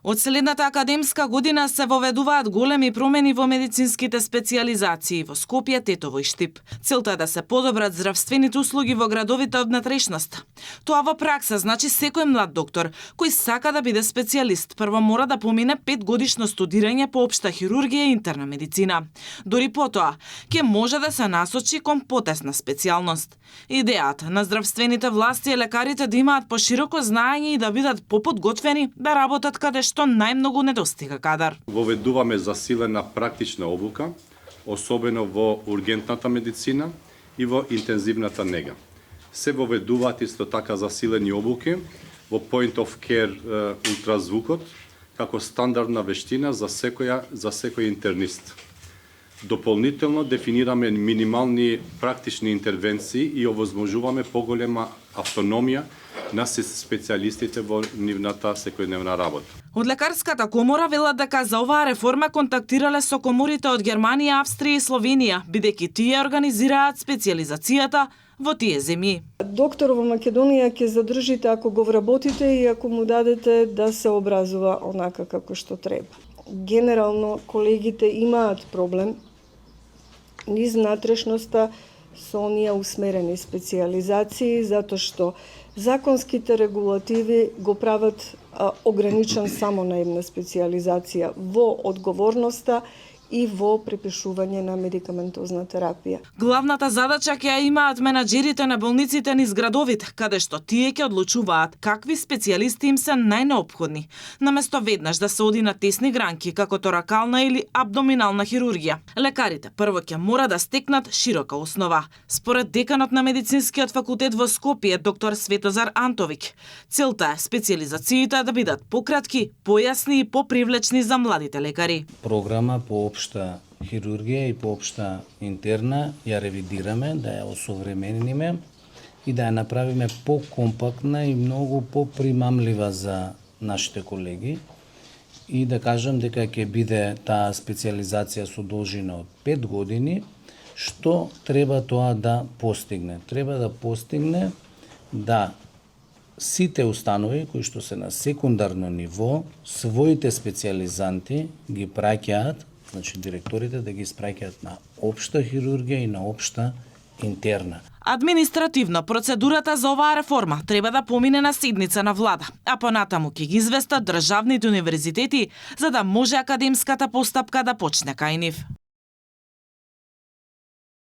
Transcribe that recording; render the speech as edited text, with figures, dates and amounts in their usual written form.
Од следната академска година се воведуваат големи промени во медицинските специализации во Скопје, Тетово и Штип. Целта е да се подобрат здравствените услуги во градовите од натрешноста. Тоа во пракса значи секој млад доктор кој сака да биде специјалист прво мора да помине 5-годишно студирање по општа хирургија и интерна медицина. Дори потоа ќе може да се насочи кон потесна специјалност. Идејата на здравствените власти е лекарите да имаат пошироко знаење и да бидат поподготвени да работат каде што најмногу недостига кадар. Воведуваме засилена практична обука, особено во ургентната медицина и во интензивната нега. Се воведуваат исто така засилени обуки во point of care ултразвукот како стандардна вештина за секој интернист. Дополнително дефинираме минимални практични интервенции и овозможуваме поголема автономија на специјалистите во нивната секојдневна работа. Од лекарската комора велат дека за оваа реформа контактирале со коморите од Германија, Австрија и Словенија, бидејќи тие организираат специјализацијата во тие земји. Доктор во Македонија ќе задржите ако го вработите и ако му дадете да се образува онака како што треба. Генерално колегите имаат проблем низ натрешноста со оние усмерени специјализации, затоа што законските регулативи го прават ограничен само на една специјализација во одговорноста и во препишување на медикаментозна терапија. Главната задача ќе ја имаат менаџерите на болниците низ градовите, каде што тие ќе одлучуваат какви специјалисти им се најнеопходни, наместо веднаш да се оди на тесни гранки, како торакална или абдоминална хирургија. Лекарите прво ќе мора да стекнат широка основа. Според деканот на медицинскиот факултет во Скопје, доктор Светозар Антовик, целта е специјализациите да бидат пократки, појасни и попривлечни за младите лекари. Програма по општа хирургија и по општа интерна ја ревидираме, да ја осовремениме и да ја направиме покомпактна и многу попримамлива за нашите колеги и да кажам дека ќе биде таа специјализација со должина од 5 години. Што треба тоа да постигне? Треба да постигне да сите установи кои што се на секундарно ниво, своите специјализанти ги праќаат, значи директорите да ги испраќаат на општа хирургија и на општа интерна. Административно процедурата за оваа реформа треба да помине на седница на влада, а понатаму ќе ги известат државните универзитети за да може академската постапка да почне кај нив.